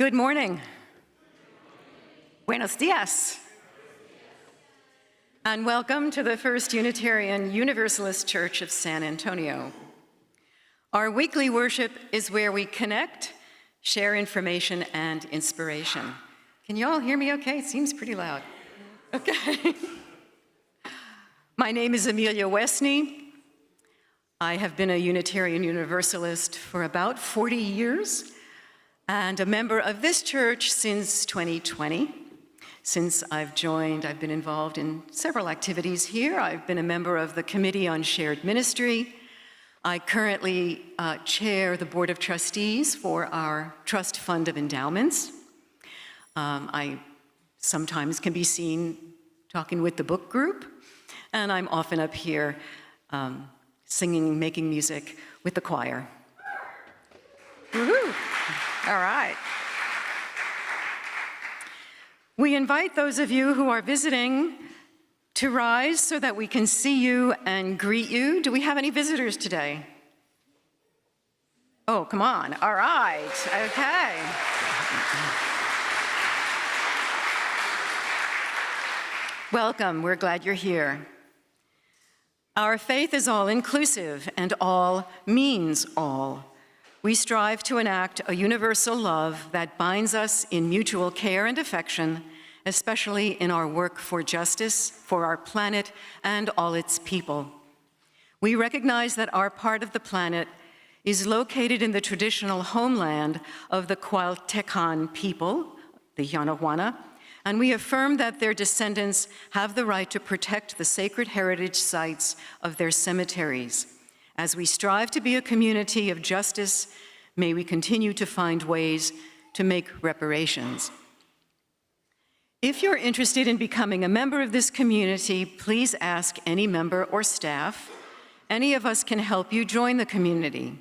Good morning. Buenos dias. And welcome to the First Unitarian Universalist Church of San Antonio. Our weekly worship is where we connect, share information, and inspiration. Can you all hear me okay? It seems pretty loud. Okay. My name is Emilia Westney. I have been a Unitarian Universalist for about 40 years and a member of this church since 2020. Since I've joined, I've been involved in several activities here. I've been a member of the Committee on Shared Ministry. I currently chair the Board of Trustees for our Trust Fund of Endowments. I sometimes can be seen talking with the book group, and I'm often up here singing, making music with the choir. Woohoo! All right. We invite those of you who are visiting to rise so that we can see you and greet you. Do we have any visitors today? Oh, come on. All right. Okay. Welcome. We're glad you're here. Our faith is all-inclusive, and all means all. We strive to enact a universal love that binds us in mutual care and affection, especially in our work for justice, for our planet, and all its people. We recognize that our part of the planet is located in the traditional homeland of the Cualtecan people, the Yanaguana, and we affirm that their descendants have the right to protect the sacred heritage sites of their cemeteries. As we strive to be a community of justice, may we continue to find ways to make reparations. If you're interested in becoming a member of this community, please ask any member or staff. Any of us can help you join the community.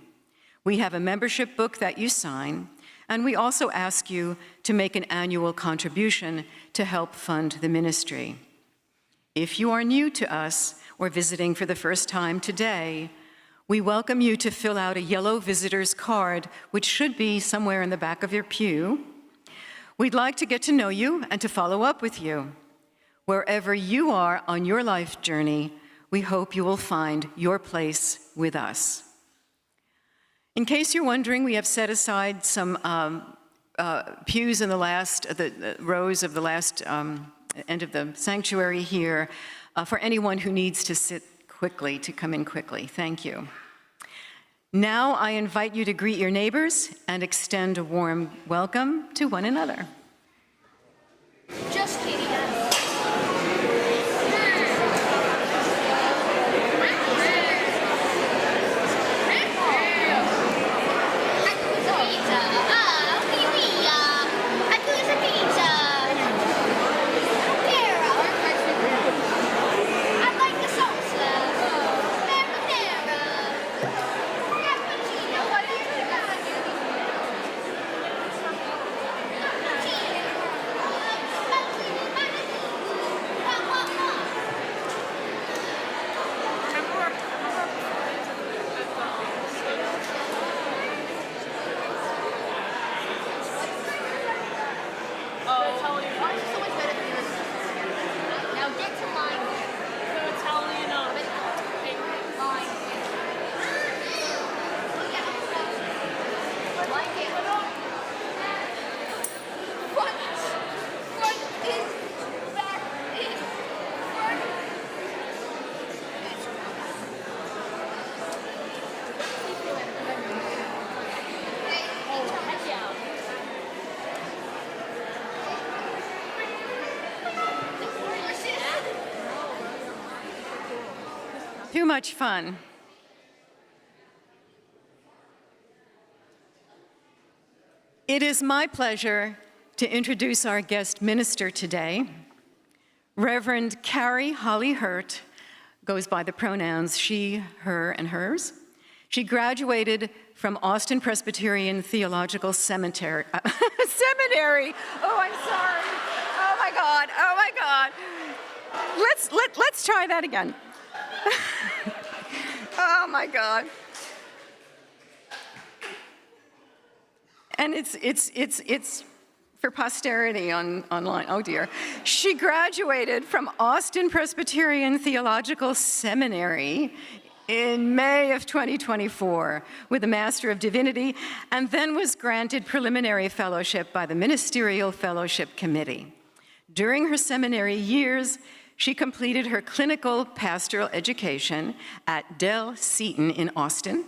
We have a membership book that you sign, and we also ask you to make an annual contribution to help fund the ministry. If you are new to us or visiting for the first time today, we welcome you to fill out a yellow visitor's card, which should be somewhere in the back of your pew. We'd like to get to know you and to follow up with you. Wherever you are on your life journey, we hope you will find your place with us. In case you're wondering, we have set aside some pews in the rows of the last end of the sanctuary here for anyone who needs to sit quickly, to come in quickly. Thank you. Now I invite you to greet your neighbors and extend a warm welcome to one another. Just kidding. Too much fun. It is my pleasure to introduce our guest minister today. Reverend Carrie Holley-Hurt goes by the pronouns she, her, and hers. She graduated from Austin Presbyterian Theological Seminary. Seminary! Oh, I'm sorry. Oh my God, oh my God. Let's try that again. Oh my God. And it's for posterity online. Oh dear. She graduated from Austin Presbyterian Theological Seminary in May of 2024 with a Master of Divinity, and then was granted preliminary fellowship by the Ministerial Fellowship Committee. During her seminary years, she completed her clinical pastoral education at Del Seton in Austin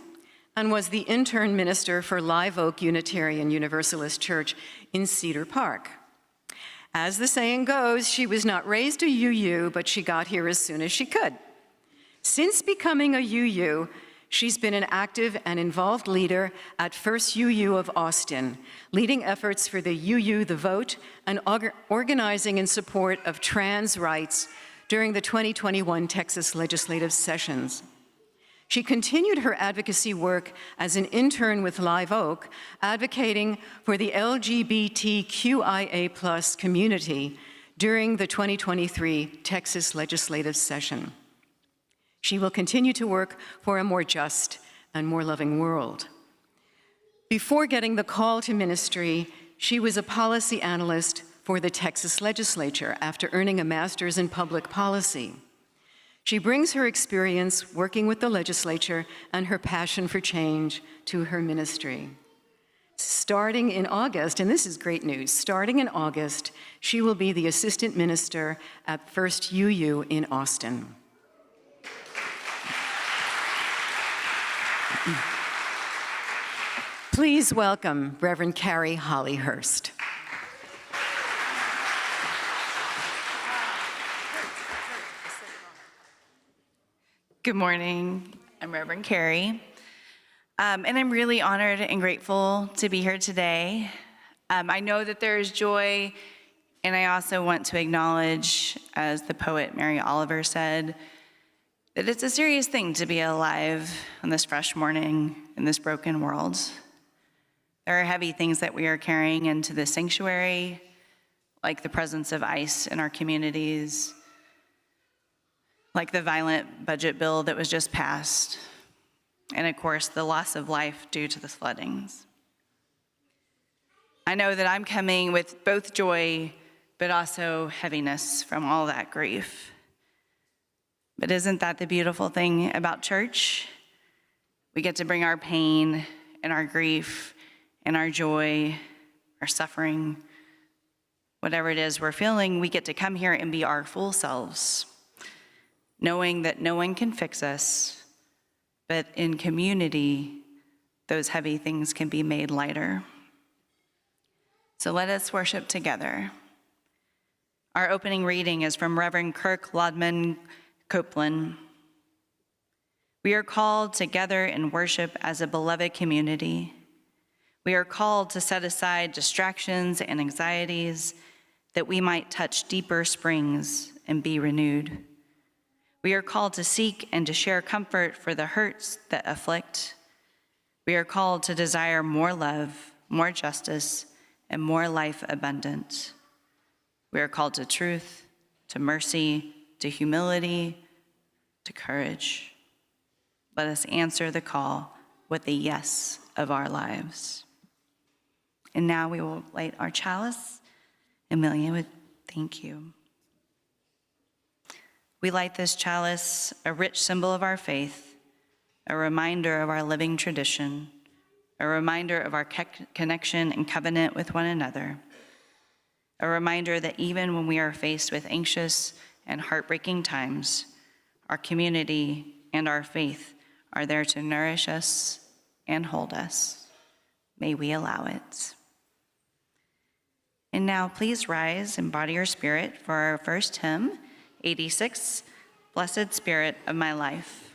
and was the intern minister for Live Oak Unitarian Universalist Church in Cedar Park. As the saying goes, she was not raised a UU, but she got here as soon as she could. Since becoming a UU, she's been an active and involved leader at First UU of Austin, leading efforts for the UU The Vote and organizing in support of trans rights during the 2021 Texas legislative sessions. She continued her advocacy work as an intern with Live Oak, advocating for the LGBTQIA+ community during the 2023 Texas legislative session. She will continue to work for a more just and more loving world. Before getting the call to ministry, she was a policy analyst for the Texas legislature after earning a master's in public policy. She brings her experience working with the legislature and her passion for change to her ministry. Starting in August, and this is great news, starting in August, she will be the assistant minister at First UU in Austin. Please welcome Reverend Carrie Holley-Hurt. Good morning. I'm Reverend Carrie, and I'm really honored and grateful to be here today. I know that there is joy, and I also want to acknowledge, as the poet Mary Oliver said, that it's a serious thing to be alive on this fresh morning in this broken world. There are heavy things that we are carrying into the sanctuary, like the presence of ICE in our communities, like the violent budget bill that was just passed, and of course, the loss of life due to the floodings. I know that I'm coming with both joy, but also heaviness from all that grief. But isn't that the beautiful thing about church? We get to bring our pain and our grief and our joy, our suffering, whatever it is we're feeling, we get to come here and be our full selves, knowing that no one can fix us, but in community, those heavy things can be made lighter. So let us worship together. Our opening reading is from Reverend Kirk Lodman Copeland. We are called together in worship as a beloved community. We are called to set aside distractions and anxieties that we might touch deeper springs and be renewed. We are called to seek and to share comfort for the hurts that afflict. We are called to desire more love, more justice, and more life abundant. We are called to truth, to mercy, to humility, to courage. Let us answer the call with the yes of our lives. And now we will light our chalice. Emilia would thank you. We light this chalice, a rich symbol of our faith, a reminder of our living tradition, a reminder of our connection and covenant with one another, a reminder that even when we are faced with anxious and heartbreaking times, our community and our faith are there to nourish us and hold us. May we allow it. And now please rise and body your spirit for our first hymn, 86, Blessed Spirit of My Life.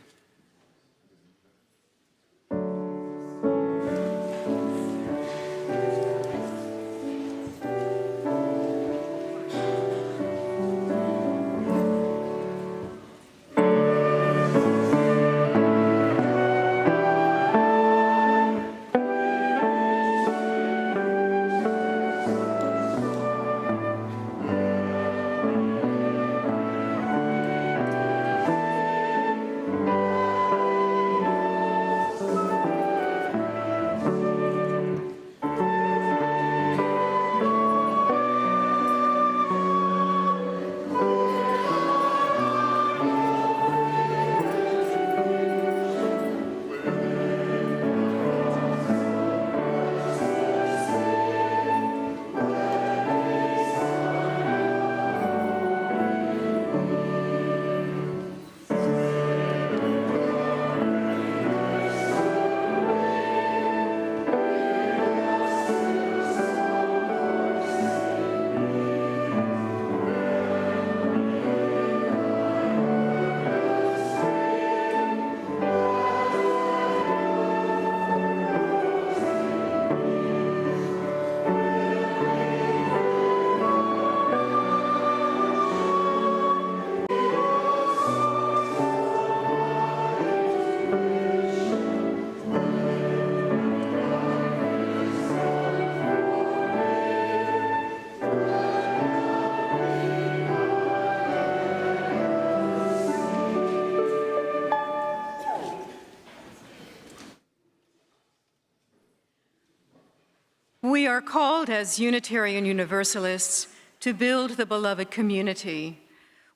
We are called as Unitarian Universalists to build the beloved community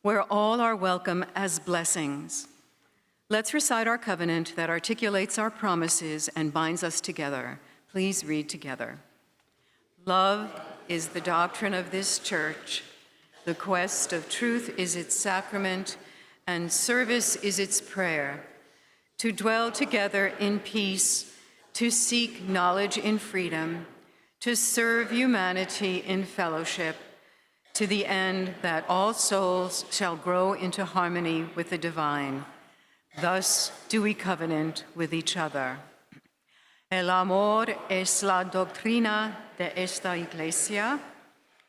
where all are welcome as blessings. Let's recite our covenant that articulates our promises and binds us together. Please read together. Love is the doctrine of this church. The quest of truth is its sacrament, and service is its prayer. To dwell together in peace, to seek knowledge in freedom, to serve humanity in fellowship, to the end that all souls shall grow into harmony with the divine. Thus do we covenant with each other. El amor es la doctrina de esta iglesia.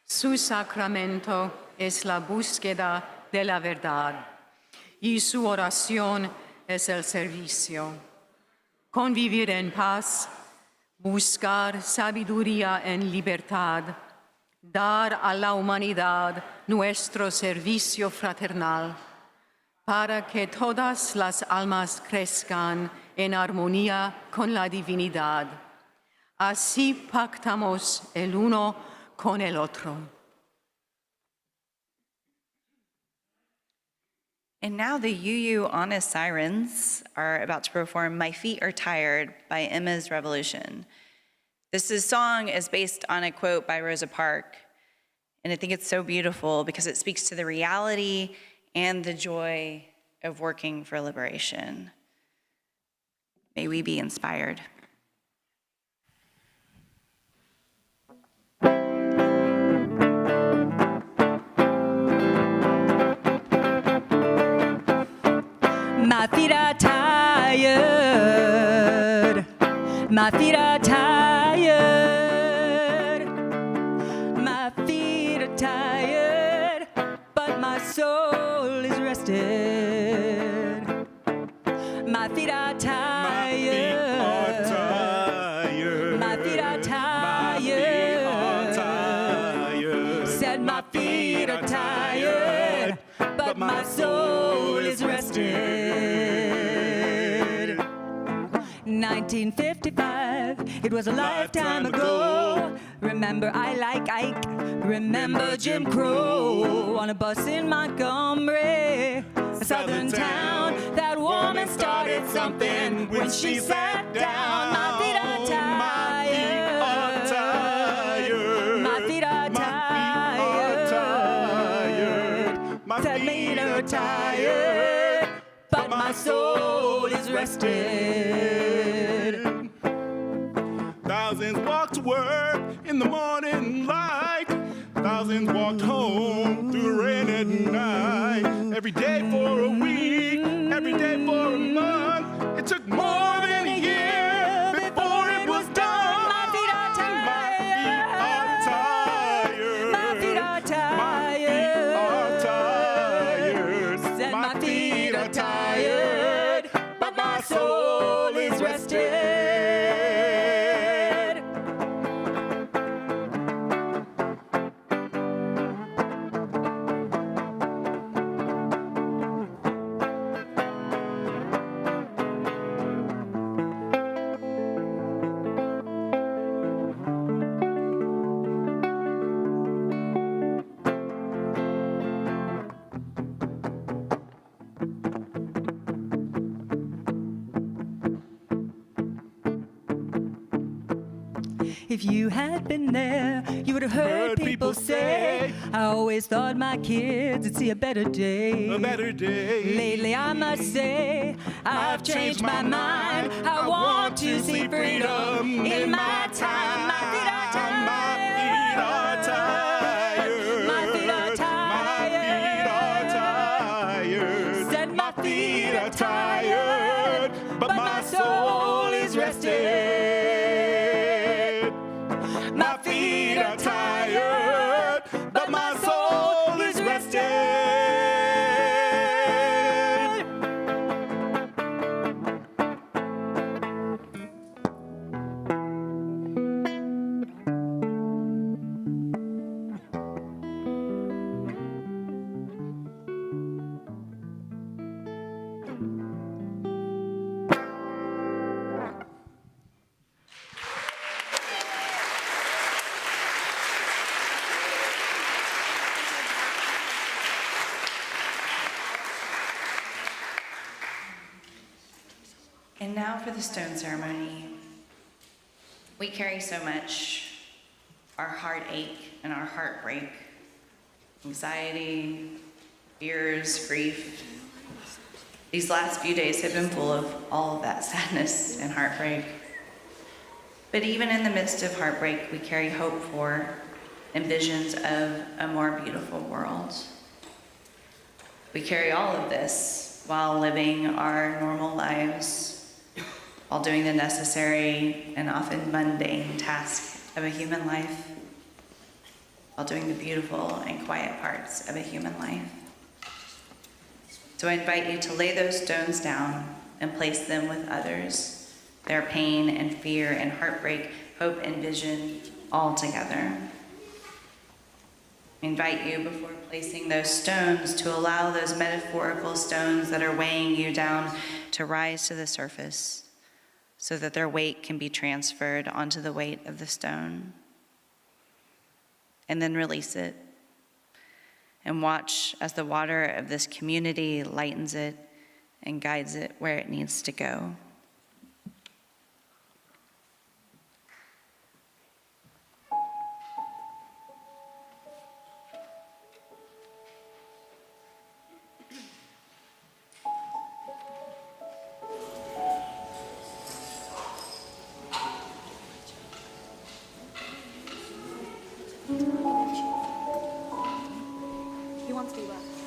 Su sacramento es la búsqueda de la verdad. Y su oración es el servicio. Convivir en paz, buscar sabiduría en libertad, dar a la humanidad nuestro servicio fraternal, para que todas las almas crezcan en armonía con la divinidad. Así pactamos el uno con el otro. And now the UU Honest Sirens are about to perform My Feet Are Tired by Emma's Revolution. This song is based on a quote by Rosa Parks, and I think it's so beautiful because it speaks to the reality and the joy of working for liberation. May we be inspired. My feet are tired. My feet are tired. My feet are tired, but my soul is rested. My feet are tired. My feet are tired. Said my feet are tired, but my soul is rested. 1955, it was a lifetime ago. Remember I like Ike, remember Jim Crow. On a bus in Montgomery, a southern town, that woman started something when she sat down. My feet are tired. My feet are tired. Said made her tired, but my soul is rested. Thousands walk to work in the morning light. Thousands walked home through the rain at night. Every day for a week, every day for a month. It took more than a year before it was done. My feet are tired. My feet are tired. My feet are My feet are tired. tired. Said my feet are tired, but my soul is rested. If you had been there, you would have heard people say, I always thought my kids would see a better day. A better day. Lately, I must say, I've changed my mind. I want to see freedom in my time. My feet are tired. My feet are tired. My feet are tired. Said my feet are tired, but my soul is rested. My feet are tired, but my soul is rested. And now for the stone ceremony. We carry so much, our heartache and our heartbreak, anxiety, fears, grief. These last few days have been full of all of that sadness and heartbreak. But even in the midst of heartbreak, we carry hope for and visions of a more beautiful world. We carry all of this while living our normal lives, while doing the necessary and often mundane tasks of a human life, while doing the beautiful and quiet parts of a human life. So I invite you to lay those stones down and place them with others, their pain and fear and heartbreak, hope and vision all together. I invite you, before placing those stones, to allow those metaphorical stones that are weighing you down to rise to the surface so that their weight can be transferred onto the weight of the stone. And then release it. And watch as the water of this community lightens it and guides it where it needs to go. He wants to be left.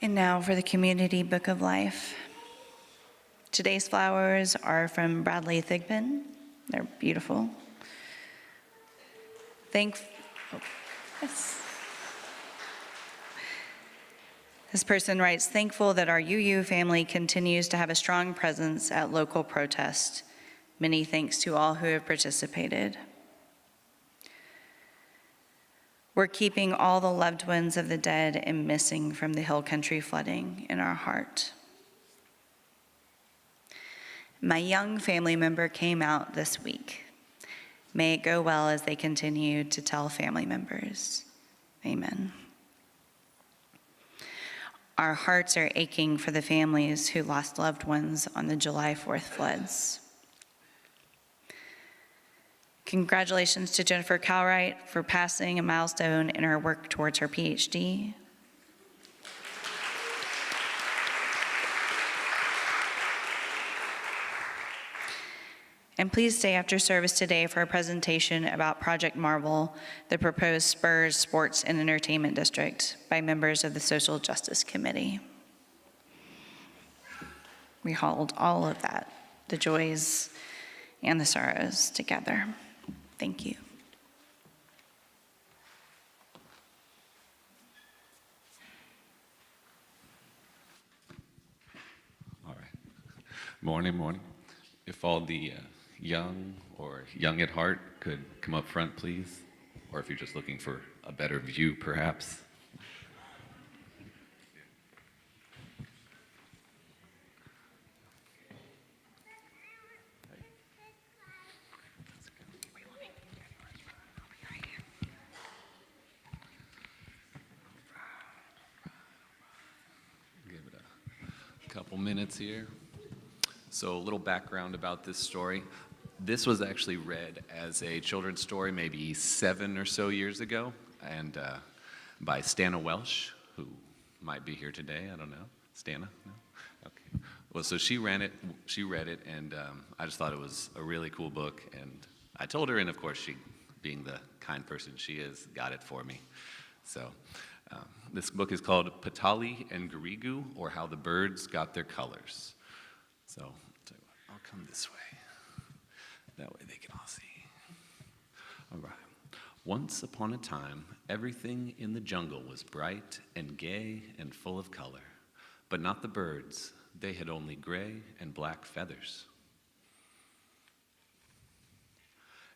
And now for the Community Book of Life. Today's flowers are from Bradley Thigpen. They're beautiful. Yes. This person writes, thankful that our UU family continues to have a strong presence at local protests. Many thanks to all who have participated. We're keeping all the loved ones of the dead and missing from the Hill Country flooding in our heart. My young family member came out this week. May it go well as they continue to tell family members. Amen. Our hearts are aching for the families who lost loved ones on the July 4th floods. Congratulations to Jennifer Calwright for passing a milestone in her work towards her PhD. And please stay after service today for a presentation about Project Marvel, the proposed Spurs Sports and Entertainment District by members of the Social Justice Committee. We hold all of that, the joys and the sorrows together. Thank you. All right. Morning. If all the young or young at heart could come up front, please. Or if you're just looking for a better view, perhaps. Give it a couple minutes here. So a little background about this story. This was actually read as a children's story maybe 7 or so years ago, and by Stana Welsh, who might be here today. I don't know. Stana? No? Okay. Well, so she read it, and I just thought it was a really cool book, and I told her, and of course she, being the kind person she is, got it for me. So this book is called Petali and Gurigoo, or How the Birds Got Their Colors. So I'll come this way. That way they can all see. All right. Once upon a time, everything in the jungle was bright and gay and full of color, but not the birds. They had only gray and black feathers.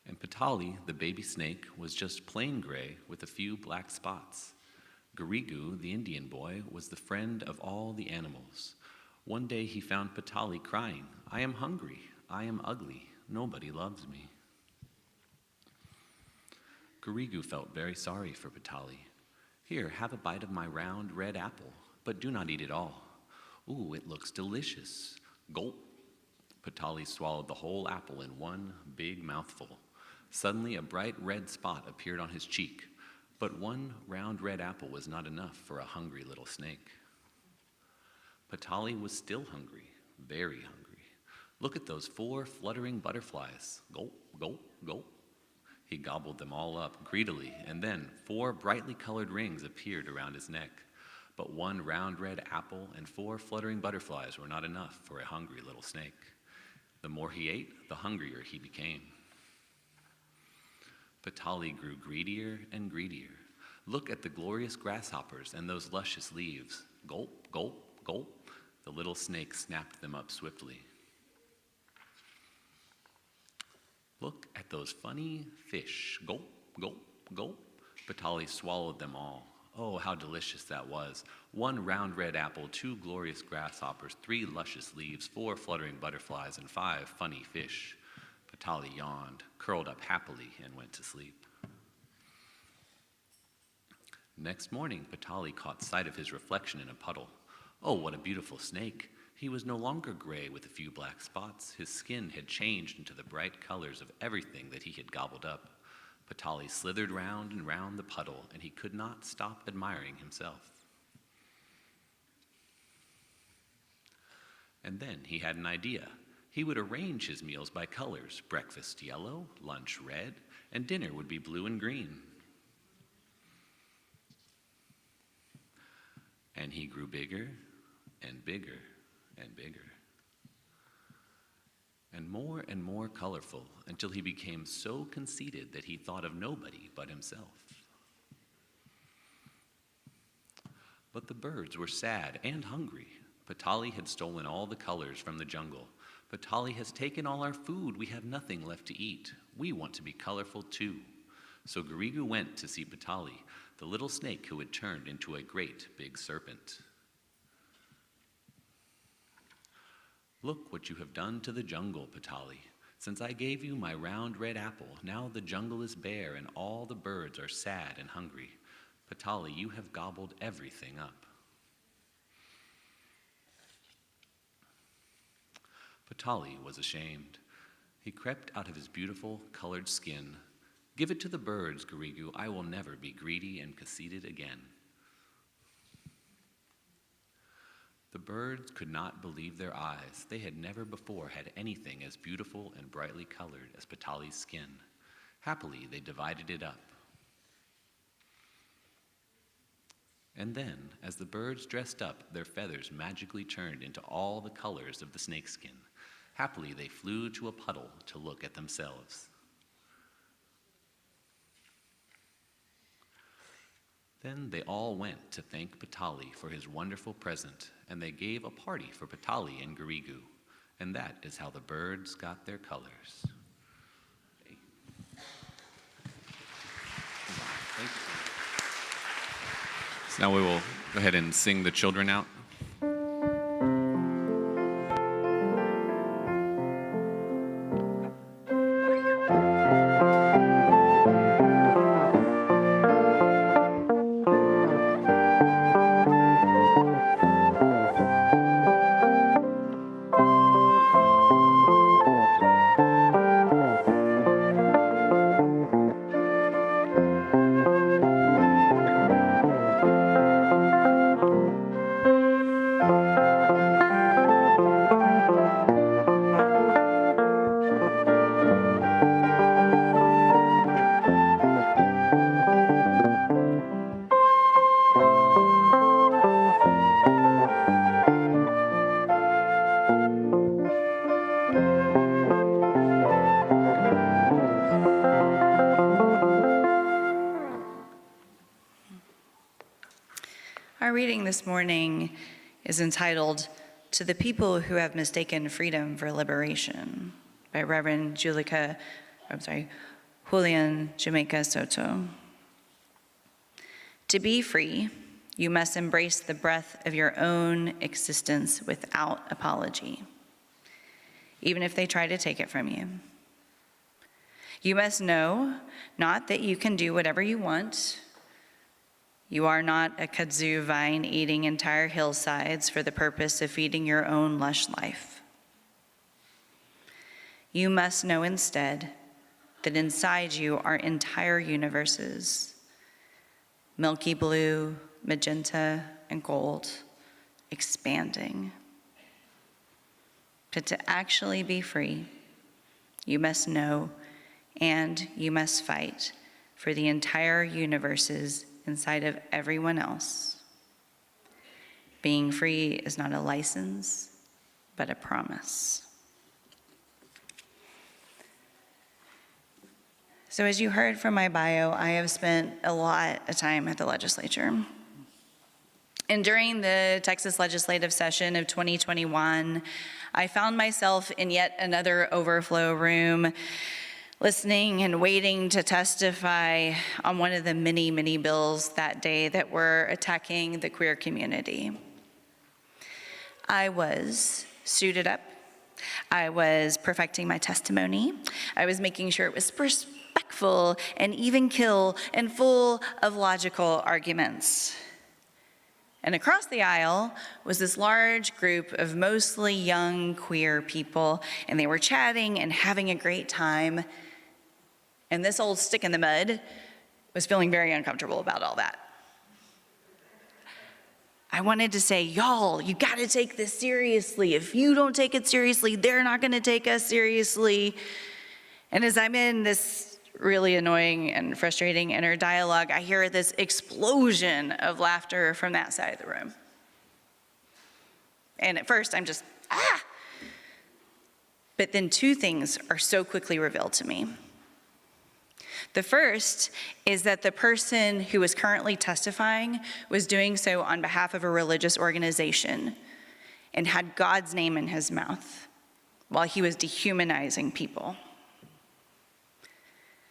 And Petali, the baby snake, was just plain gray with a few black spots. Gurigoo, the Indian boy, was the friend of all the animals. One day he found Petali crying, "I am hungry, I am ugly, nobody loves me." Gurigoo felt very sorry for Petali. "Here, have a bite of my round red apple, but do not eat it all. Ooh, it looks delicious. Gulp." Petali swallowed the whole apple in one big mouthful. Suddenly, a bright red spot appeared on his cheek, but one round red apple was not enough for a hungry little snake. Petali was still hungry, very hungry. "Look at those 4 fluttering butterflies. Gulp, gulp, gulp." He gobbled them all up greedily, and then 4 brightly colored rings appeared around his neck. But one round red apple and 4 fluttering butterflies were not enough for a hungry little snake. The more he ate, the hungrier he became. Petali grew greedier and greedier. "Look at the glorious grasshoppers and those luscious leaves. Gulp, gulp, gulp." The little snake snapped them up swiftly. "Look at those funny fish. Gulp, gulp, gulp." Petali swallowed them all. Oh, how delicious that was. 1 round red apple, 2 glorious grasshoppers, 3 luscious leaves, 4 fluttering butterflies, and 5 funny fish. Petali yawned, curled up happily, and went to sleep. Next morning, Petali caught sight of his reflection in a puddle. Oh, what a beautiful snake. He was no longer gray with a few black spots. His skin had changed into the bright colors of everything that he had gobbled up. Petali slithered round and round the puddle, and he could not stop admiring himself. And then he had an idea. He would arrange his meals by colors: breakfast yellow, lunch red, and dinner would be blue and green. And he grew bigger and bigger and bigger. And more colorful, until he became so conceited that he thought of nobody but himself. But the birds were sad and hungry. Petali had stolen all the colors from the jungle. Petali has taken all our food. We have nothing left to eat. We want to be colorful too. So Gurigoo went to see Petali, the little snake who had turned into a great big serpent. Look what you have done to the jungle, Petali. Since I gave you my round red apple, now the jungle is bare and all the birds are sad and hungry. Petali, you have gobbled everything up. Petali was ashamed. He crept out of his beautiful colored skin. Give it to the birds, Gurigoo. I will never be greedy and conceited again. The birds could not believe their eyes. They had never before had anything as beautiful and brightly colored as Petali's skin. Happily, they divided it up. And then, as the birds dressed up, their feathers magically turned into all the colors of the snakeskin. Happily, they flew to a puddle to look at themselves. Then they all went to thank Petali for his wonderful present, and they gave a party for Petali and Gurigoo. And that is how the birds got their colors. Thank you. So now we will go ahead and sing the children out. Our reading this morning is entitled, "To the People Who Have Mistaken Freedom for Liberation," by Reverend Julian Jamaica Soto. To be free, you must embrace the breath of your own existence without apology, even if they try to take it from you. You must know not that you can do whatever you want. You are not a kudzu vine eating entire hillsides for the purpose of feeding your own lush life. You must know instead that inside you are entire universes, milky blue, magenta, and gold, expanding. But to actually be free, you must know and you must fight for the entire universes inside of everyone else. Being free is not a license, but a promise. So as you heard from my bio, I have spent a lot of time at the legislature. And during the Texas legislative session of 2021, I found myself in yet another overflow room, listening and waiting to testify on one of the many, many bills that day that were attacking the queer community. I was suited up. I was perfecting my testimony. I was making sure it was respectful and even keel and full of logical arguments. And across the aisle was this large group of mostly young queer people, and they were chatting and having a great time. And this old stick in the mud was feeling very uncomfortable about all that. I wanted to say, y'all, you gotta take this seriously. If you don't take it seriously, they're not gonna take us seriously. And as I'm in this really annoying and frustrating inner dialogue, I hear this explosion of laughter from that side of the room. And at first I'm just, ah! But then two things are so quickly revealed to me. The first is that the person who was currently testifying was doing so on behalf of a religious organization and had God's name in his mouth while he was dehumanizing people.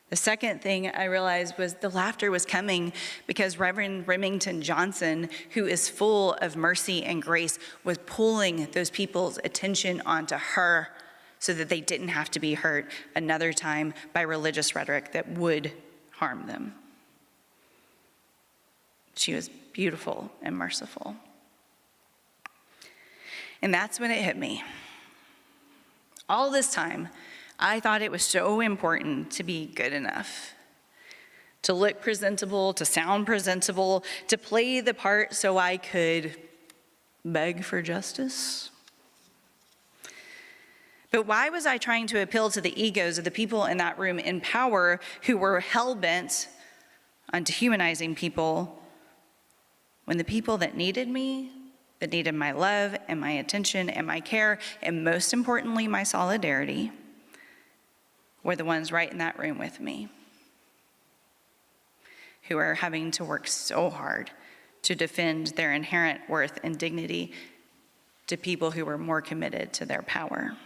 The second thing I realized was the laughter was coming because Reverend Remington Johnson, who is full of mercy and grace, was pulling those people's attention onto her so that they didn't have to be hurt another time by religious rhetoric that would harm them. She was beautiful and merciful. And that's when it hit me. All this time, I thought it was so important to be good enough, to look presentable, to sound presentable, to play the part so I could beg for justice. But why was I trying to appeal to the egos of the people in that room in power who were hell-bent on dehumanizing people when the people that needed me, that needed my love and my attention and my care, and most importantly, my solidarity, were the ones right in that room with me, who are having to work so hard to defend their inherent worth and dignity to people who were more committed to their power.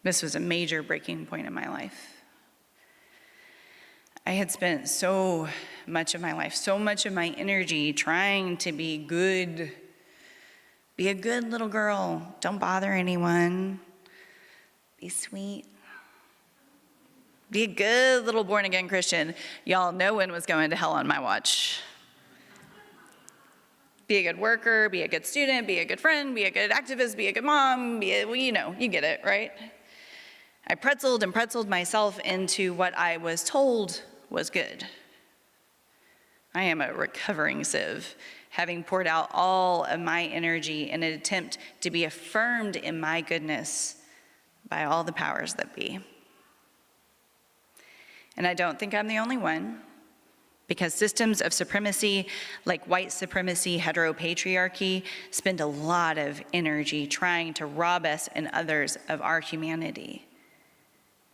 This was a major breaking point in my life. I had spent so much of my life, so much of my energy trying to be good, be a good little girl, don't bother anyone, be sweet, be a good little born-again Christian. Y'all, no one was going to hell on my watch. Be a good worker, be a good student, be a good friend, be a good activist, be a good mom, you get it, right? I pretzeled myself into what I was told was good. I am a recovering civ, having poured out all of my energy in an attempt to be affirmed in my goodness by all the powers that be. And I don't think I'm the only one, because systems of supremacy, like white supremacy, heteropatriarchy, spend a lot of energy trying to rob us and others of our humanity.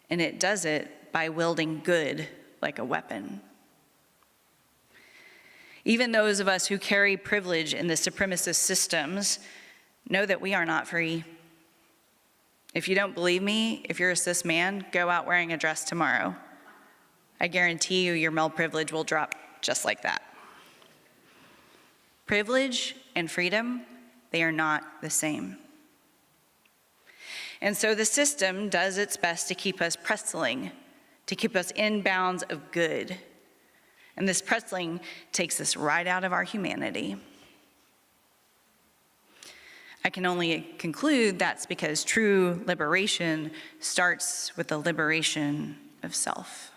And it does it by wielding good like a weapon. Even those of us who carry privilege in the supremacist systems know that we are not free. If you don't believe me, if you're a cis man, go out wearing a dress tomorrow. I guarantee you your male privilege will drop just like that. Privilege and freedom, they are not the same. And so the system does its best to keep us pretzeling, to keep us in bounds of good. And this pretzeling takes us right out of our humanity. I can only conclude that's because true liberation starts with the liberation of self.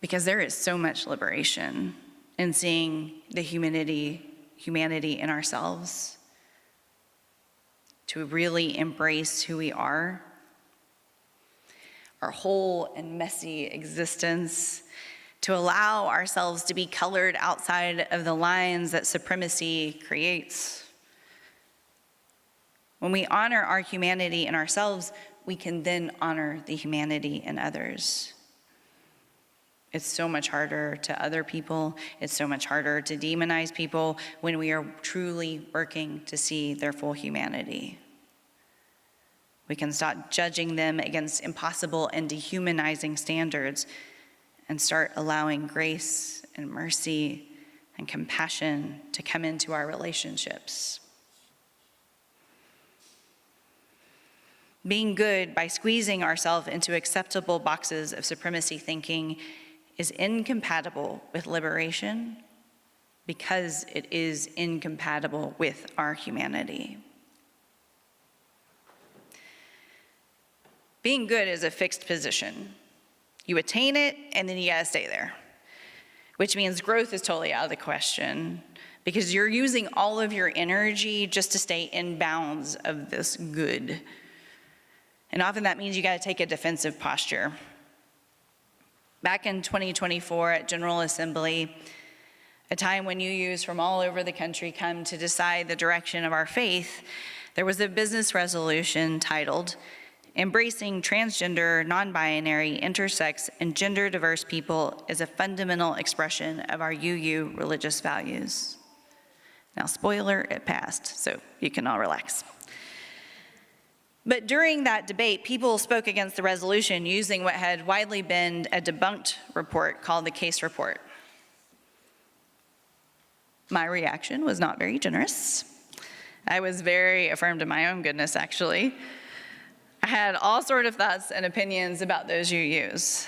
Because there is so much liberation in seeing the humanity in ourselves, to really embrace who we are, our whole and messy existence, to allow ourselves to be colored outside of the lines that supremacy creates. When we honor our humanity in ourselves, we can then honor the humanity in others. It's so much harder to other people. It's so much harder to demonize people when we are truly working to see their full humanity. We can stop judging them against impossible and dehumanizing standards and start allowing grace and mercy and compassion to come into our relationships. Being good by squeezing ourselves into acceptable boxes of supremacy thinking is incompatible with liberation because it is incompatible with our humanity. Being good is a fixed position. You attain it, and then you gotta stay there, which means growth is totally out of the question because you're using all of your energy just to stay in bounds of this good. And often that means you gotta take a defensive posture. Back in 2024 at General Assembly, a time when UUs from all over the country come to decide the direction of our faith, there was a business resolution titled, "Embracing Transgender, Non-Binary, Intersex, and Gender-Diverse People is a Fundamental Expression of Our UU Religious Values." Now, spoiler, it passed, so you can all relax. But during that debate, people spoke against the resolution using what had widely been a debunked report called the Case Report. My reaction was not very generous. I was very affirmed in my own goodness, actually. I had all sorts of thoughts and opinions about those UUs.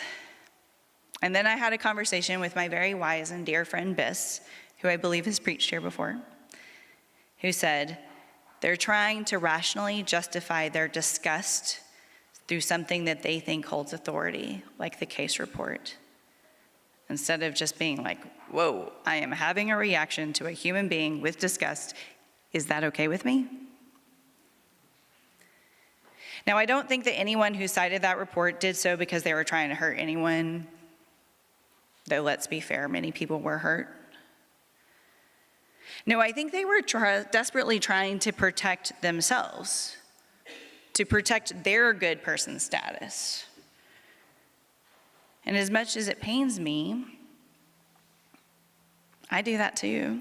And then I had a conversation with my very wise and dear friend Biss, who I believe has preached here before, who said, they're trying to rationally justify their disgust through something that they think holds authority, like the Case Report, instead of just being like, whoa, I am having a reaction to a human being with disgust. Is that okay with me? Now, I don't think that anyone who cited that report did so because they were trying to hurt anyone, though let's be fair, many people were hurt. No, I think they were desperately trying to protect themselves, to protect their good person status. And as much as it pains me, I do that too.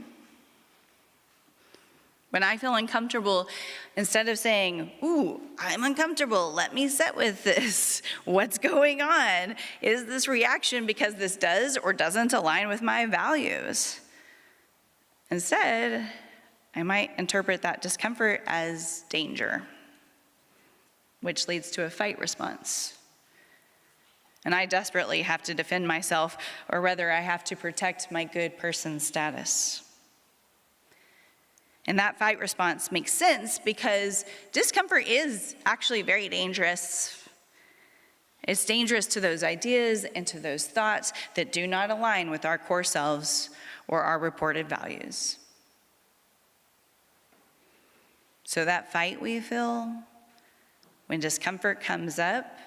When I feel uncomfortable, instead of saying, ooh, I'm uncomfortable, let me sit with this, what's going on? Is this reaction because this does or doesn't align with my values? Instead, I might interpret that discomfort as danger, which leads to a fight response. And I desperately have to defend myself, or rather I have to protect my good person status. And that fight response makes sense because discomfort is actually very dangerous. It's dangerous to those ideas and to those thoughts that do not align with our core selves or our reported values. So that fight we feel when discomfort comes up,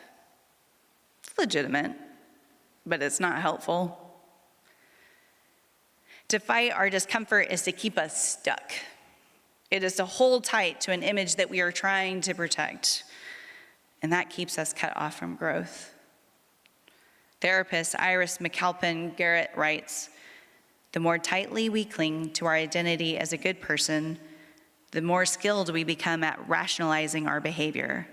it's legitimate, but it's not helpful. To fight our discomfort is to keep us stuck. It is to hold tight to an image that we are trying to protect, and that keeps us cut off from growth. Therapist Iris McAlpin-Garrett writes, the more tightly we cling to our identity as a good person, the more skilled we become at rationalizing our behavior,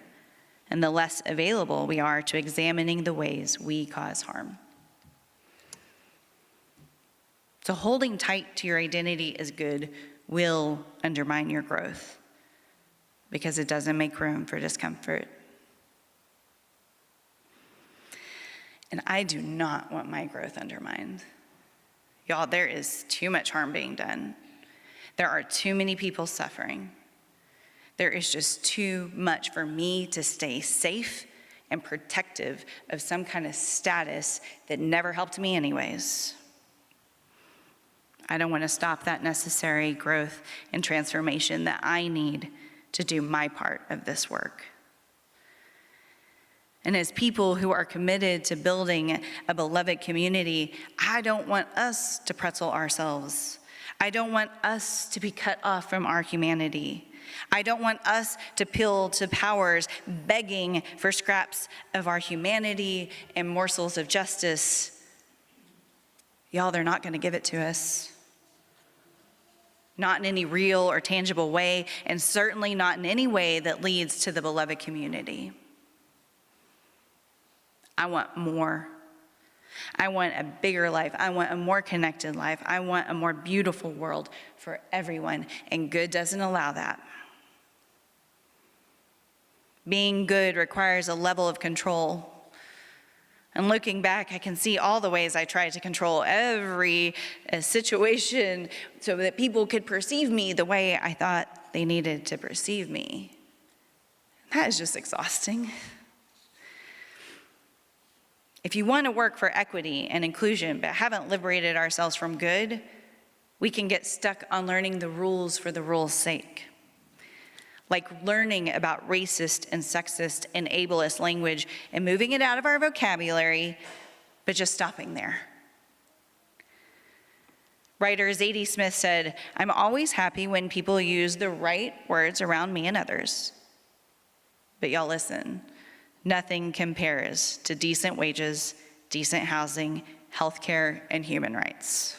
and the less available we are to examining the ways we cause harm. So holding tight to your identity as good will undermine your growth because it doesn't make room for discomfort. And I do not want my growth undermined. Y'all, there is too much harm being done. There are too many people suffering. There is just too much for me to stay safe and protective of some kind of status that never helped me anyways. I don't want to stop that necessary growth and transformation that I need to do my part of this work. And as people who are committed to building a beloved community, I don't want us to pretzel ourselves. I don't want us to be cut off from our humanity. I don't want us to appeal to powers begging for scraps of our humanity and morsels of justice. Y'all, they're not going to give it to us. Not in any real or tangible way, and certainly not in any way that leads to the beloved community. I want more. I want a bigger life. I want a more connected life. I want a more beautiful world for everyone, and good doesn't allow that. Being good requires a level of control. And looking back, I can see all the ways I tried to control every situation so that people could perceive me the way I thought they needed to perceive me. That is just exhausting. If you want to work for equity and inclusion but haven't liberated ourselves from good, we can get stuck on learning the rules for the rules' sake. Like learning about racist and sexist and ableist language and moving it out of our vocabulary, but just stopping there. Writer Zadie Smith said, "I'm always happy when people use the right words around me and others. But y'all listen, nothing compares to decent wages, decent housing, healthcare, and human rights."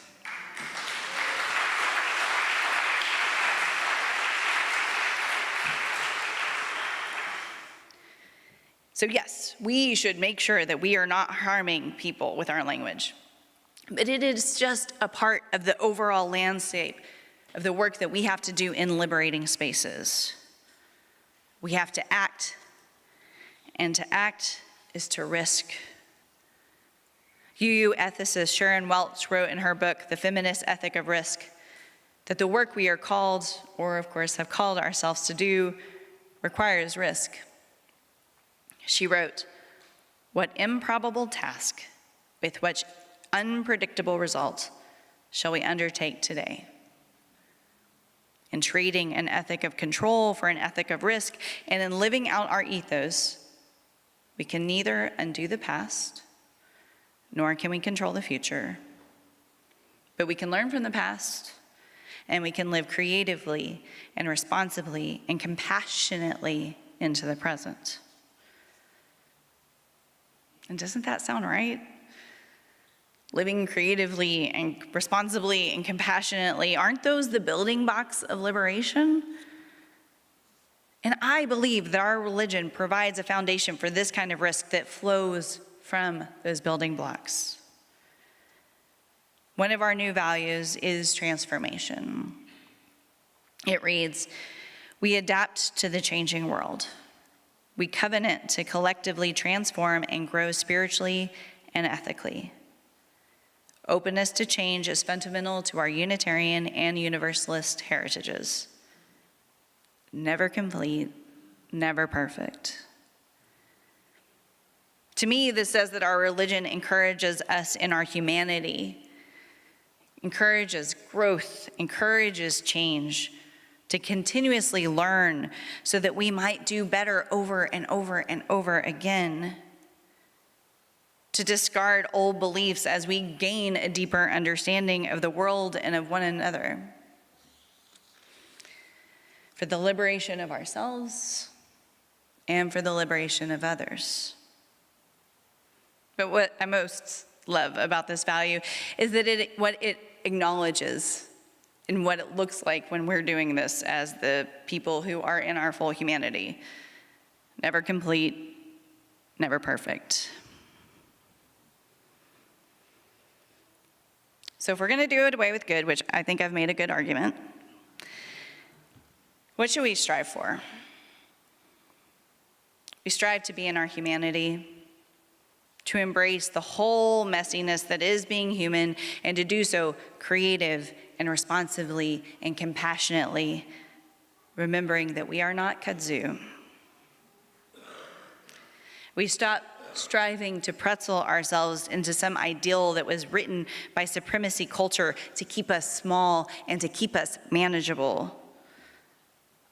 So yes, we should make sure that we are not harming people with our language. But it is just a part of the overall landscape of the work that we have to do in liberating spaces. We have to act, and to act is to risk. UU ethicist Sharon Welch wrote in her book, The Feminist Ethic of Risk, that the work we are called, or of course have called ourselves to do, requires risk. She wrote, "What improbable task with which unpredictable result shall we undertake today? In trading an ethic of control for an ethic of risk, and in living out our ethos, we can neither undo the past, nor can we control the future. But we can learn from the past, and we can live creatively and responsibly and compassionately into the present." And doesn't that sound right? Living creatively and responsibly and compassionately, aren't those the building blocks of liberation? And I believe that our religion provides a foundation for this kind of risk that flows from those building blocks. One of our new values is transformation. It reads, "We adapt to the changing world. We covenant to collectively transform and grow spiritually and ethically. Openness to change is fundamental to our Unitarian and Universalist heritages. Never complete, never perfect." To me, this says that our religion encourages us in our humanity, encourages growth, encourages change, to continuously learn so that we might do better over and over and over again, to discard old beliefs as we gain a deeper understanding of the world and of one another, for the liberation of ourselves and for the liberation of others. But what I most love about this value is that what it acknowledges and what it looks like when we're doing this as the people who are in our full humanity. Never complete, never perfect. So if we're going to do it away with good, which I think I've made a good argument, what should we strive for? We strive to be in our humanity, to embrace the whole messiness that is being human, and to do so creative and responsively and compassionately, remembering that we are not kudzu. We stop striving to pretzel ourselves into some ideal that was written by supremacy culture to keep us small and to keep us manageable.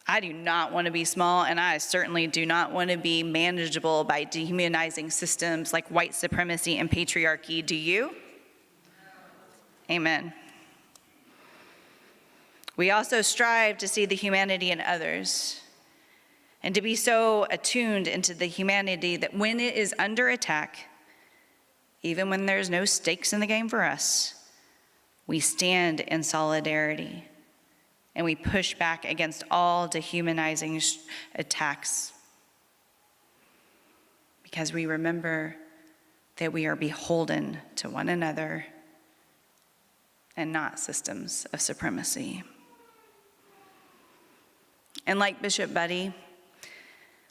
I do not want to be small, and I certainly do not want to be manageable by dehumanizing systems like white supremacy and patriarchy. Do you? Amen. We also strive to see the humanity in others and to be so attuned into the humanity that when it is under attack, even when there's no stakes in the game for us, we stand in solidarity and we push back against all dehumanizing attacks, because we remember that we are beholden to one another and not systems of supremacy. And like Bishop Buddy,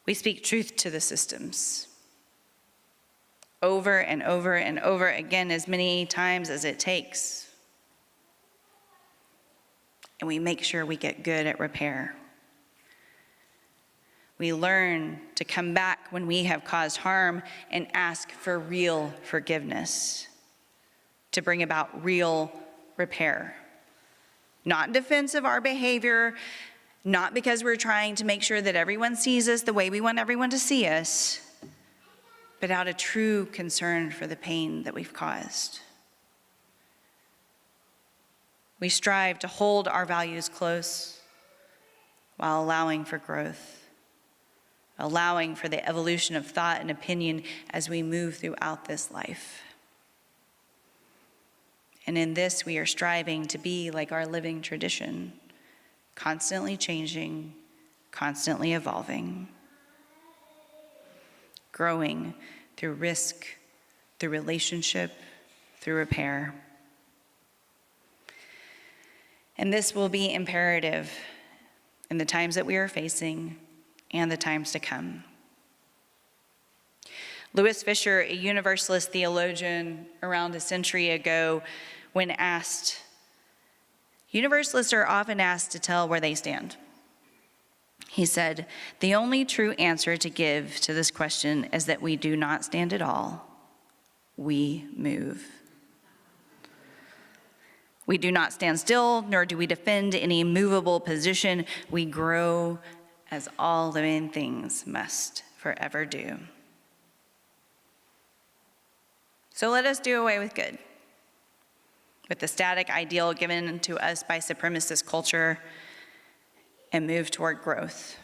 we speak truth to the systems over and over and over again, as many times as it takes. And we make sure we get good at repair. We learn to come back when we have caused harm and ask for real forgiveness, to bring about real repair. Not in defense of our behavior, not because we're trying to make sure that everyone sees us the way we want everyone to see us, but out of true concern for the pain that we've caused. We strive to hold our values close while allowing for growth, allowing for the evolution of thought and opinion as we move throughout this life. And in this, we are striving to be like our living tradition, constantly changing, constantly evolving, growing through risk, through relationship, through repair. And this will be imperative in the times that we are facing and the times to come. Louis Fisher, a Universalist theologian around a century ago, when asked, Universalists are often asked to tell where they stand. He said, "The only true answer to give to this question is that we do not stand at all. We move. We do not stand still, nor do we defend any movable position. We grow as all living things must forever do." So let us do away with good, with the static ideal given to us by supremacist culture, and move toward growth,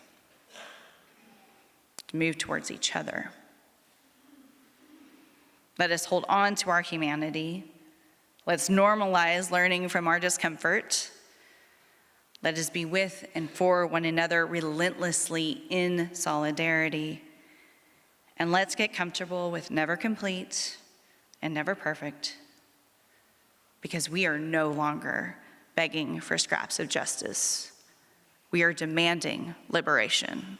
to move towards each other. Let us hold on to our humanity. Let's normalize learning from our discomfort. Let us be with and for one another relentlessly in solidarity. And let's get comfortable with never complete and never perfect, because we are no longer begging for scraps of justice. We are demanding liberation.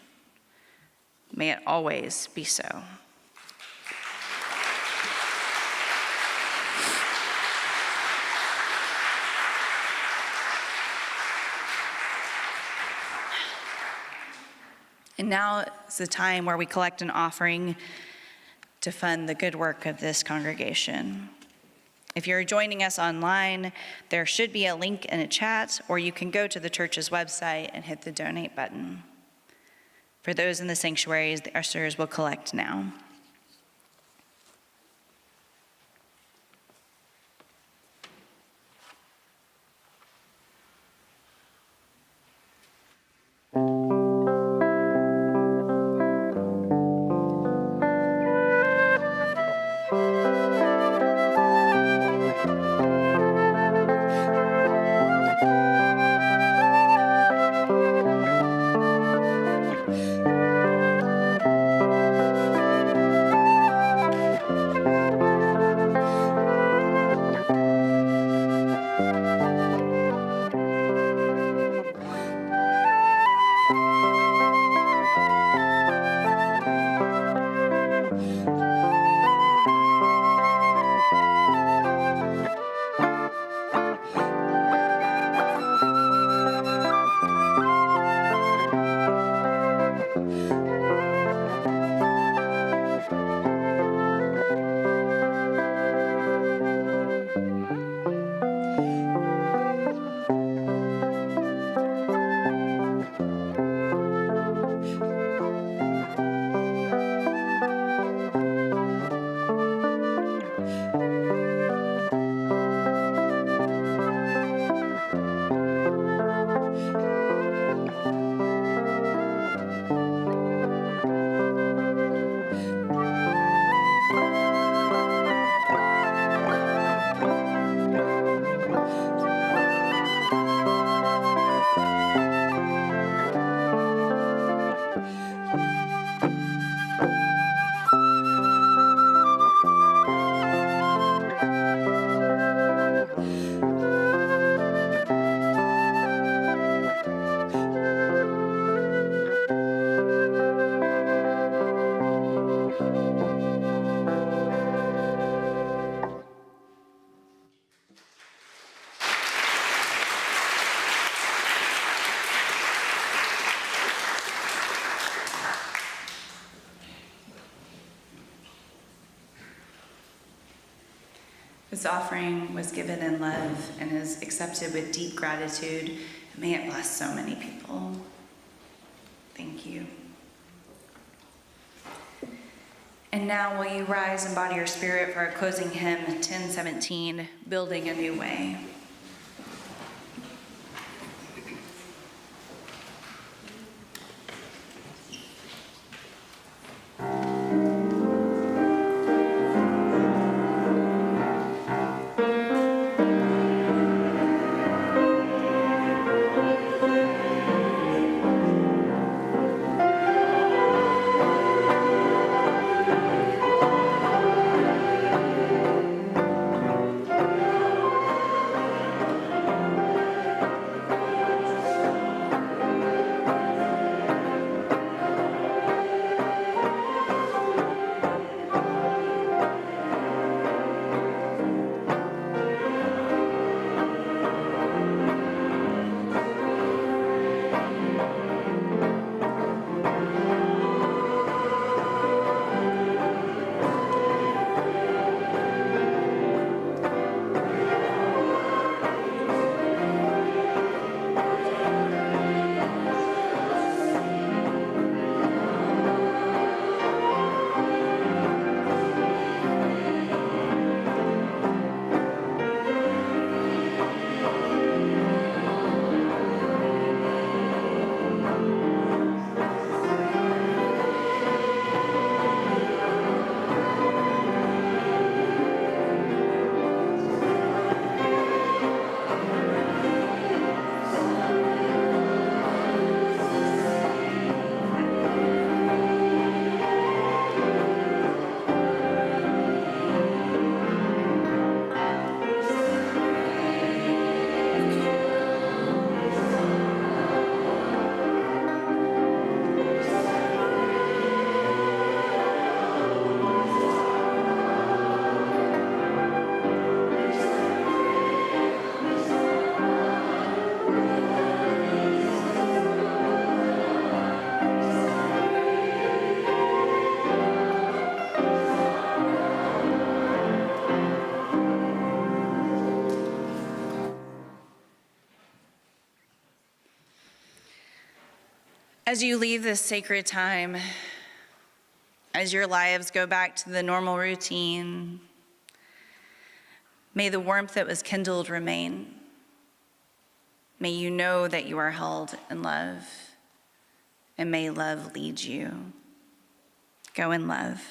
May it always be so. And now is the time where we collect an offering to fund the good work of this congregation. If you're joining us online, there should be a link in a chat, or you can go to the church's website and hit the donate button. For those in the sanctuaries, the ushers will collect now. This offering was given in love and is accepted with deep gratitude. May it bless so many people. Thank you. And now will you rise and body your spirit for our closing hymn, 1017, Building a New Way. As you leave this sacred time, as your lives go back to the normal routine, may the warmth that was kindled remain. May you know that you are held in love, and may love lead you. Go in love.